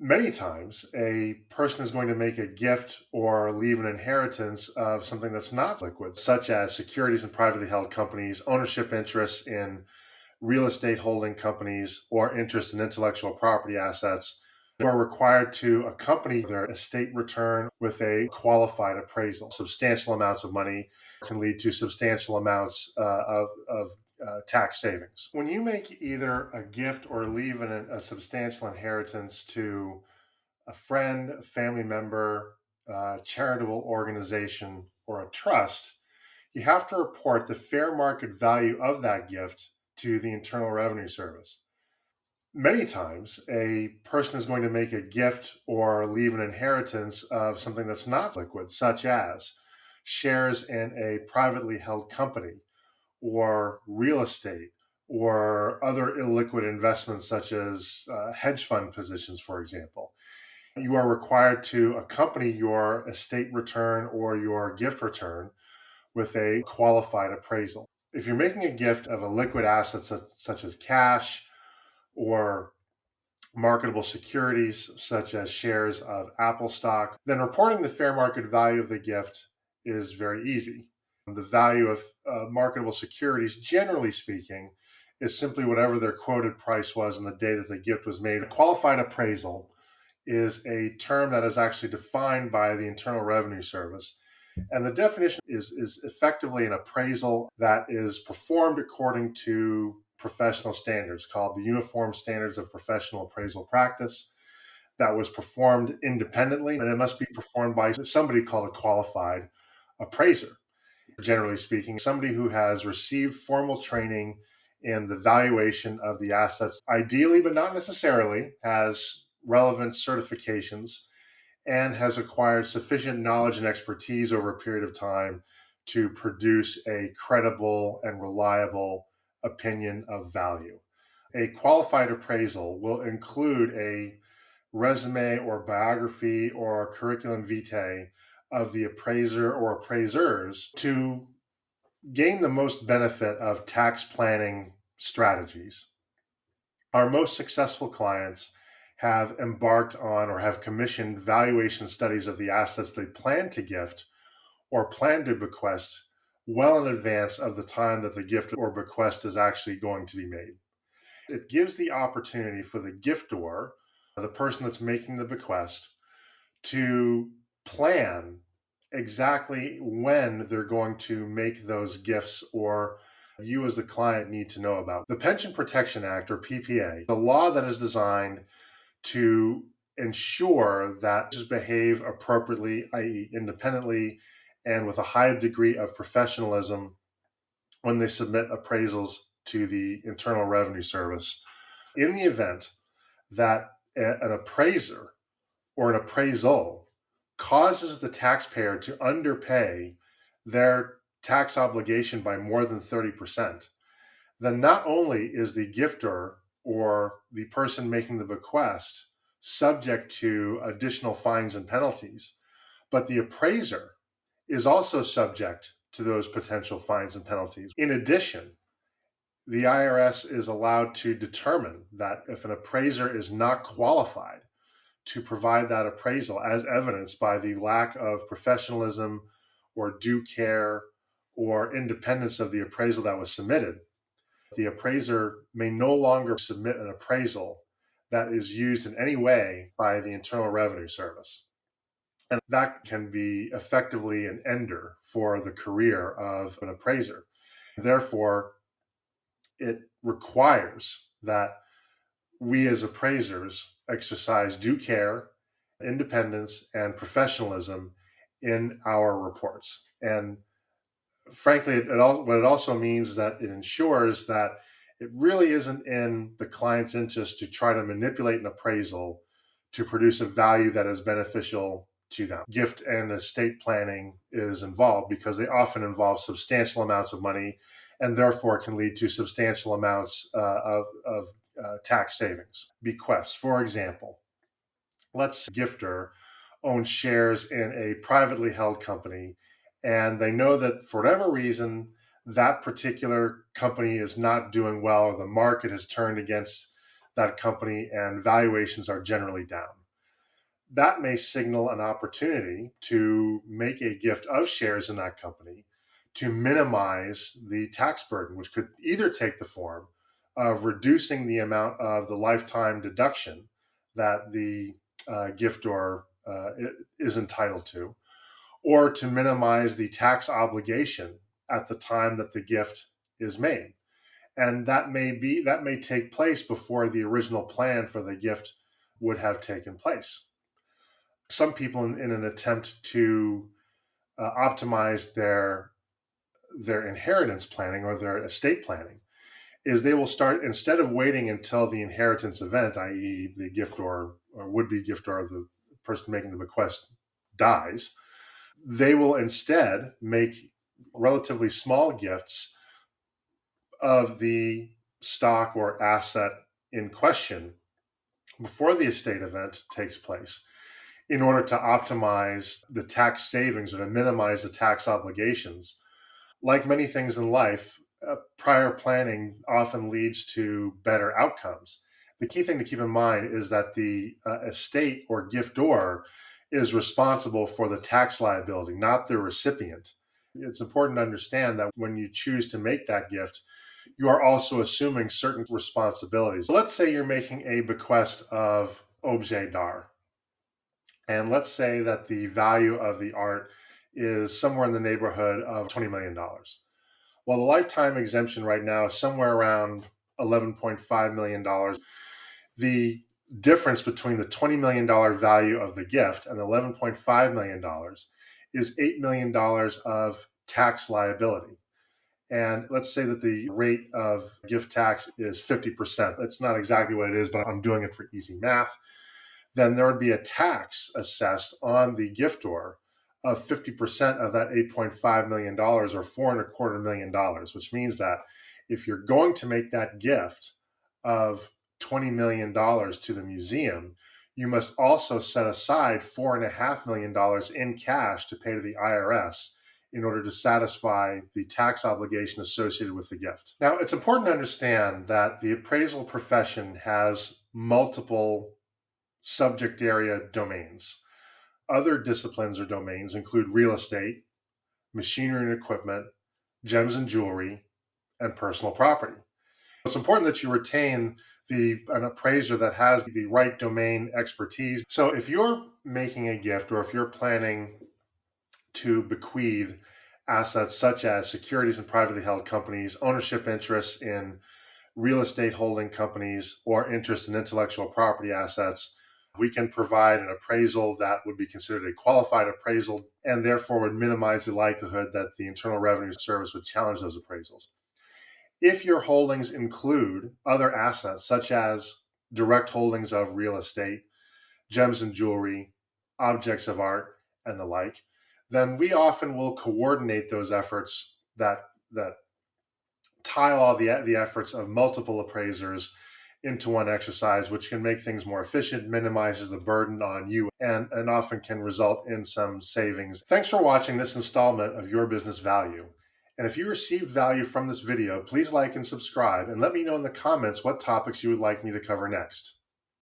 Many times, a person is going to make a gift or leave an inheritance of something that's not liquid, such as securities in privately held companies, ownership interests in real estate holding companies, or interest in intellectual property assets. They are required to accompany their estate return with a qualified appraisal. Substantial amounts of money can lead to substantial amounts of tax savings. When you make either a gift or leave a substantial inheritance to a friend, a family member, a charitable organization, or a trust, you have to report the fair market value of that gift to the Internal Revenue Service. Many times, a person is going to make a gift or leave an inheritance of something that's not liquid, such as shares in a privately held company or real estate or other illiquid investments, such as hedge fund positions, for example. You are required to accompany your estate return or your gift return with a qualified appraisal. If you're making a gift of a liquid asset such as cash or marketable securities such as shares of Apple stock, then reporting the fair market value of the gift is very easy. The value of marketable securities, generally speaking, is simply whatever their quoted price was on the day that the gift was made. A qualified appraisal is a term that is actually defined by the Internal Revenue Service. And the definition is effectively an appraisal that is performed according to professional standards called the Uniform Standards of Professional Appraisal Practice, that was performed independently, and it must be performed by somebody called a qualified appraiser. Generally speaking, somebody who has received formal training in the valuation of the assets, ideally, but not necessarily, has relevant certifications and has acquired sufficient knowledge and expertise over a period of time to produce a credible and reliable opinion of value. A qualified appraisal will include a resume or biography or curriculum vitae of the appraiser or appraisers to gain the most benefit of tax planning strategies. Our most successful clients have embarked on or have commissioned valuation studies of the assets they plan to gift or plan to bequest well in advance of the time that the gift or bequest is actually going to be made. It gives the opportunity for the giftor, the person that's making the bequest, to plan exactly when they're going to make those gifts, or you as the client need to know about. The Pension Protection Act, or PPA, the law that is designed to ensure that just behave appropriately, i.e., independently, and with a high degree of professionalism when they submit appraisals to the Internal Revenue Service. In the event that an appraiser or an appraisal causes the taxpayer to underpay their tax obligation by more than 30%, then not only is the gifter or the person making the bequest subject to additional fines and penalties, but the appraiser is also subject to those potential fines and penalties. In addition, the IRS is allowed to determine that if an appraiser is not qualified to provide that appraisal, as evidenced by the lack of professionalism or due care or independence of the appraisal that was submitted, the appraiser may no longer submit an appraisal that is used in any way by the Internal Revenue Service. And that can be effectively an ender for the career of an appraiser. Therefore, it requires that we as appraisers exercise due care, independence, and professionalism in our reports. And frankly, what it also means is that it ensures that it really isn't in the client's interest to try to manipulate an appraisal to produce a value that is beneficial to them. Gift and estate planning is involved because they often involve substantial amounts of money and therefore can lead to substantial amounts of tax savings. Bequests, for example, let's gifter owns shares in a privately held company, and they know that for whatever reason, that particular company is not doing well, or the market has turned against that company, and valuations are generally down. that may signal an opportunity to make a gift of shares in that company to minimize the tax burden, which could either take the form of reducing the amount of the lifetime deduction that the giftor is entitled to, or to minimize the tax obligation at the time that the gift is made. And that may take place before the original plan for the gift would have taken place. Some people, in an attempt to optimize their inheritance planning or their estate planning, is they will start, instead of waiting until the inheritance event, i.e., the gift or would-be gift or the person making the bequest dies, they will instead make relatively small gifts of the stock or asset in question before the estate event takes place, in order to optimize the tax savings or to minimize the tax obligations. Like many things in life, prior planning often leads to better outcomes. The key thing to keep in mind is that the estate or giftor is responsible for the tax liability, not the recipient. It's important to understand that when you choose to make that gift, you are also assuming certain responsibilities. So let's say you're making a bequest of objet d'art, and let's say that the value of the art is somewhere in the neighborhood of $20 million. Well, the lifetime exemption right now is somewhere around $11.5 million. The difference between the $20 million value of the gift and the $11.5 million is $8 million of tax liability. And let's say that the rate of gift tax is 50%. That's not exactly what it is, but I'm doing it for easy math. Then there would be a tax assessed on the giftor of 50% of that $8.5 million or $4.25 million, which means that if you're going to make that gift of $20 million to the museum, you must also set aside $4.5 million in cash to pay to the IRS in order to satisfy the tax obligation associated with the gift. Now, it's important to understand that the appraisal profession has multiple subject area domains. Other disciplines or domains include real estate, machinery and equipment, gems and jewelry, and personal property. It's important that you retain an appraiser that has the right domain expertise. So if you're making a gift or if you're planning to bequeath assets such as securities in privately held companies, ownership interests in real estate holding companies, or interest in intellectual property assets, we can provide an appraisal that would be considered a qualified appraisal and therefore would minimize the likelihood that the Internal Revenue Service would challenge those appraisals. If your holdings include other assets, such as direct holdings of real estate, gems and jewelry, objects of art, and the like, then we often will coordinate those efforts that tile all the efforts of multiple appraisers into one exercise, which can make things more efficient, minimizes the burden on you, and often can result in some savings. Thanks for watching this installment of Your Business Value. And if you received value from this video, please like and subscribe, and let me know in the comments what topics you would like me to cover next.